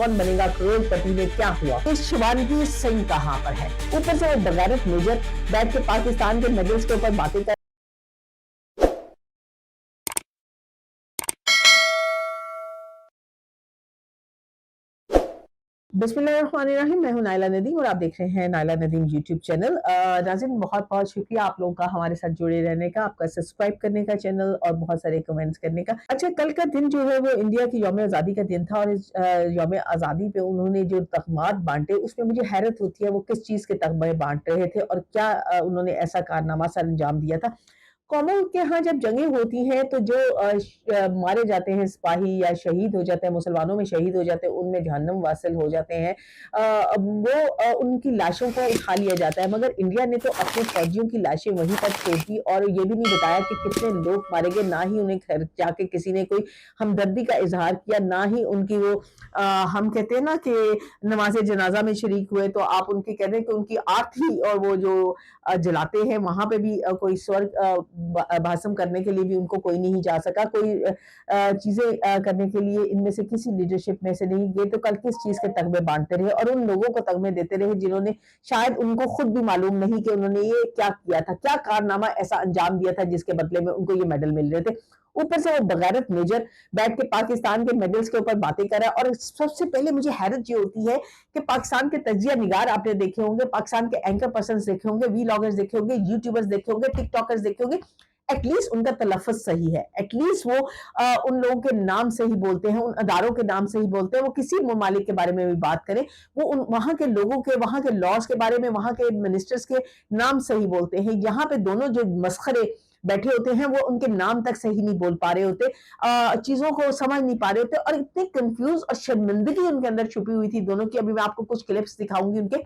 कौन बनेगा करोड़पति में क्या हुआ, इस शिवानगी सिंह कहाँ पर है। ऊपर से वो बगैरत मेजर बैठ के पाकिस्तान के मेडल्स के ऊपर बातें कर। बिस्मिल्लाहिर्रहमानिर्रहीम, मैं हूं नाइला नदीम और आप देख रहे हैं नाइला नदीम यूट्यूब चैनल। नाज़रीन, बहुत बहुत शुक्रिया आप लोगों का हमारे साथ जुड़े रहने का, आपका सब्सक्राइब करने का चैनल और बहुत सारे कमेंट्स करने का। अच्छा, कल का दिन जो है वो इंडिया की यौम आज़ादी का दिन था और इस यौम आज़ादी पे उन्होंने जो तगमात बांटे उसमें मुझे हैरत होती है वो किस चीज़ के तगमे बांट रहे थे और क्या उन्होंने ऐसा कारनामा सर अंजाम दिया था। कौमों के यहाँ जब जंगें होती हैं तो जो मारे जाते हैं सिपाही या शहीद हो जाते हैं, मुसलमानों में शहीद हो जाते हैं, उनमें जहन्नम वासिल हो जाते हैं, उनकी लाशों को उठा लिया जाता है। मगर इंडिया ने तो अपने फौजियों की लाशें वहीं पर छोड़ दी और ये भी नहीं बताया कि कितने लोग मारे गए, ना ही उन्हें घर जाके किसी ने कोई हमदर्दी का इजहार किया, ना ही उनकी वो हम कहते हैं ना कि नमाज जनाजा में शरीक हुए तो आप उनकी कहते हैं कि उनकी आरती और वो जो जलाते हैं वहां पे भी कोई स्वर्ग भाषण करने के लिए भी उनको कोई नहीं जा सका, कोई चीजें करने के लिए इनमें से किसी लीडरशिप में से नहीं गए, तो कल किस चीज के तगमे बांटते रहे और उन लोगों को तगमे देते रहे जिन्होंने शायद उनको खुद भी मालूम नहीं कि उन्होंने ये क्या किया था, क्या कारनामा ऐसा अंजाम दिया था जिसके बदले में उनको ये मेडल मिल रहे थे। ऊपर से वो बगैरत मेजर बैठ के पाकिस्तान के मेडल्स के ऊपर बातें कर रहा है। और सबसे पहले मुझे हैरत ये होती है कि पाकिस्तान के तजिया निगार आपने देखे होंगे, पाकिस्तान के एंकर पर्सन देखे होंगे, वीलॉगर्स देखे होंगे, यूट्यूबर्स देखे होंगे, टिकटॉकर्स देखे होंगे, एटलीस्ट उनका तलफ़्फ़ुज़ सही है, एटलीस्ट वो उन लोगों के नाम से ही बोलते हैं, उन अदारों के नाम से ही बोलते हैं, वो किसी ममालिक के बारे में भी बात करें, वो उन वहाँ के लोगों के, वहाँ के लॉज़ के बारे में, वहाँ के मिनिस्टर्स के नाम से ही बोलते हैं। यहाँ पे दोनों जो मस्खरे बैठे होते हैं, वो उनके नाम तक सही नहीं बोल पा रहे होते, चीज़ों को समझ नहीं पा रहे होते और इतने कन्फ्यूज़ और शर्मिंदगी उनके अंदर छुपी हुई थी दोनों की। अभी मैं आपको कुछ क्लिप्स दिखाऊँगी उनके,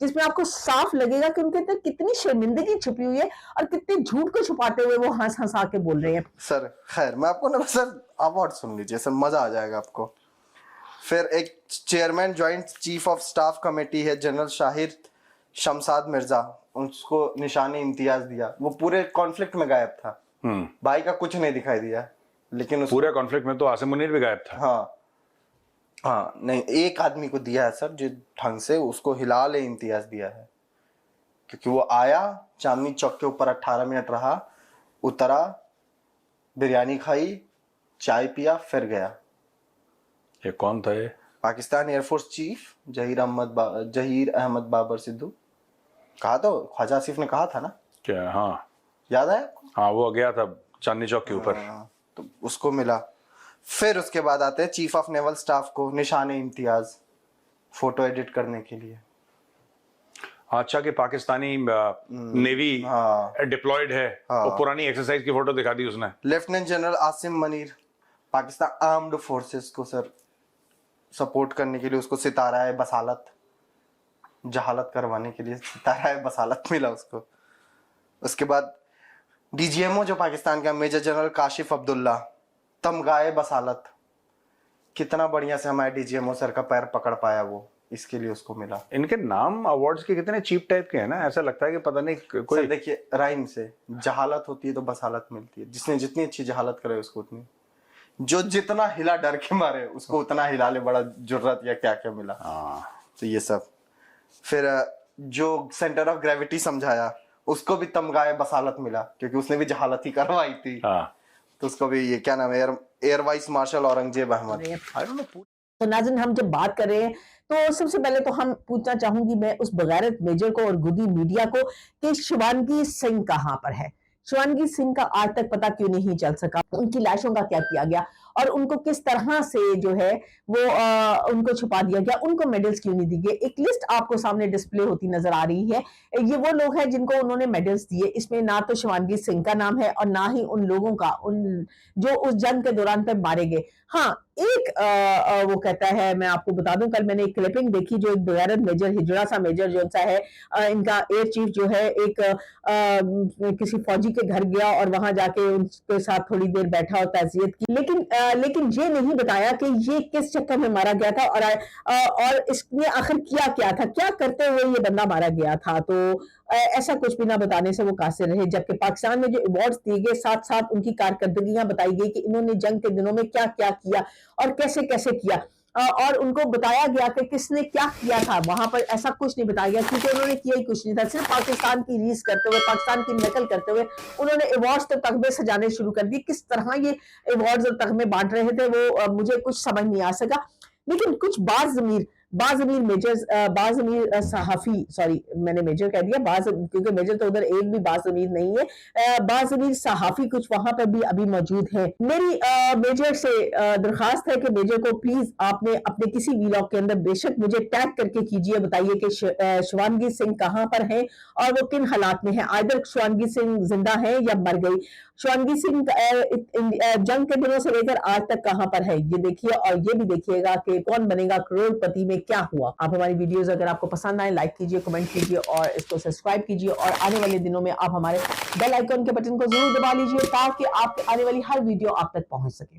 जिसमें आपको साफ लगेगा कि उनके अंदर कितनी शर्मिंदगी छुपी हुई है और कितने झूठ को छुपाते हुए वो हंस-हंसा के बोल रहे हैं। सर खैर, मैं आपको ना सर अवार्ड सुन लीजिए सर, मजा आ जाएगा आपको। फिर एक chairman joint chief of staff committee है जनरल शाहिर शमसाद मिर्जा, उसको निशानी इम्तियाज दिया। वो पूरे कॉन्फ्लिक्ट में गायब था, भाई का कुछ नहीं दिखाई दिया, लेकिन पूरे कॉन्फ्लिक्ट में तो आसिम मुनीर भी गायब था। हाँ नहीं, एक आदमी को दिया है सर जो ढंग से उसको हिलाल इम्तियाज दिया है, क्योंकि वो आया चांदनी चौक के ऊपर 18 मिनट रहा, उतरा, बिरयानी खाई, चाय पिया, फिर गया। ये कौन था ये? Pakistan air force chief Zaheer Ahmed Babar Sidhu. कहा तो ख्वाजा आसिफ ने कहा था ना क्या? हाँ याद है। हाँ, वो गया था चांदनी चौक के ऊपर। तो उसको मिला। फिर उसके बाद आते हैं चीफ ऑफ नेवल स्टाफ को निशान इम्तियाज, फोटो एडिट करने के लिए। अच्छा कि पाकिस्तानी नेवी डिप्लॉयड है, वो पुरानी एक्सरसाइज की फोटो दिखा दी उसने। Lieutenant general Asim Munir Pakistan armed forces को सर सपोर्ट करने के लिए उसको सितारा है बसालत, जहालत करवाने के लिए सितारा है बसालत मिला उसको। उसके बाद डीजीएमओ जो पाकिस्तान का मेजर जनरल काशिफ अब्दुल्ला, तमगाए बसालत। कितना बढ़िया से हमारे डीजीएमओ सर का पैर पकड़ पाया वो, इसके लिए उसको मिला। इनके नाम अवार्ड्स के कितने चीप टाइप के हैं ना, ऐसा लगता है कि पता नहीं कोई। देखिए राइम से जहालत होती है तो बसालत मिलती है, जिसने जितनी अच्छी जहालत करे उसको उतनी, जो जितना हिला डर के मारे उसको उतना हिला ले, बड़ा जुर्रत या क्या क्या मिला। तो ये सब। फिर जो सेंटर ऑफ ग्रेविटी समझाया उसको भी तमगाए बसालत मिला, क्योंकि उसने भी जहालत ही करवाई थी। तो उसको भी ये क्या नाम है, air vice marshal Aurangzeb Ahmed. तो नाज़रीन, हम जब बात कर रहे हैं तो सबसे पहले तो हम पूछना चाहूंगी मैं उस बगैरत मेजर को और गुदी मीडिया को कि शिवानगी सिंह कहाँ पर है। शिवानगी सिंह का आज तक पता क्यों नहीं चल सका, उनकी लाशों का क्या किया गया और उनको किस तरह से जो है वो उनको छुपा दिया गया, उनको मेडल्स क्यों नहीं दी गए। एक लिस्ट आपको सामने डिस्प्ले होती नजर आ रही है, ये वो लोग हैं जिनको उन्होंने मेडल्स दिए। इसमें ना तो शिवानगी सिंह का नाम है और ना ही उन लोगों का उन जो उस जंग के दौरान पे मारे गए। हाँ, एक वो कहता है, मैं आपको बता दूं, कल मैंने एक क्लिपिंग देखी जो एक बगैरत मेजर, हिजड़ा सा मेजर जो सा है, इनका एयर चीफ जो है, एक किसी फौजी के घर गया और वहां जाके उनके साथ थोड़ी देर बैठा और ताज़ियत की, लेकिन ये नहीं बताया कि ये किस चक्कर में मारा गया था और इसने आखिर किया क्या था, क्या करते हुए ये बंदा मारा गया था। तो ऐसा कुछ भी ना बताने से वो कासिर रहे, जबकि पाकिस्तान में जो अवार्ड्स दिए गए साथ साथ उनकी कारकर्दगियां बताई गई कि इन्होंने जंग के दिनों में क्या क्या किया और कैसे कैसे किया। और उनको बताया गया कि किसने क्या किया था। वहां पर ऐसा कुछ नहीं बताया गया क्योंकि उन्होंने किया ही कुछ नहीं था। सिर्फ पाकिस्तान की रीस करते हुए, पाकिस्तान की नकल करते हुए उन्होंने अवार्ड्स तो तगमे सजाने शुरू कर दिए। किस तरह ये अवार्ड्स और तगमे बांट रहे थे वो मुझे कुछ समझ नहीं आ सका। लेकिन कुछ बाज़मीर मेजर्स, बाज़मीर सहाफ़ी, सॉरी मैंने मेजर कह दिया, क्योंकि मेजर तो उधर एक भी बाज़मीर नहीं है। बाज़मीर सहाफ़ी कुछ वहां पर भी अभी मौजूद है। मेरी मेजर से दरखास्त है कि मेजर को प्लीज आपने अपने किसी वीलॉग के अंदर बेशक मुझे टैग करके कीजिए, बताइए कि शिवानगी सिंह कहां पर है और वो किन हालात में है। आइदर शिवानगी सिंह जिंदा है या मर गई। शिवानगी सिंह जंग के दिनों से लेकर आज तक कहां पर है ये देखिए, और ये भी देखिएगा कि कौन बनेगा करोड़पति में क्या हुआ। आप हमारी वीडियोस अगर आपको पसंद आए लाइक कीजिए, कमेंट कीजिए और इसको सब्सक्राइब कीजिए, और आने वाले दिनों में आप हमारे बेल आइकन के बटन को जरूर दबा लीजिए ताकि आपके आने वाली हर वीडियो आप तक पहुंच सके।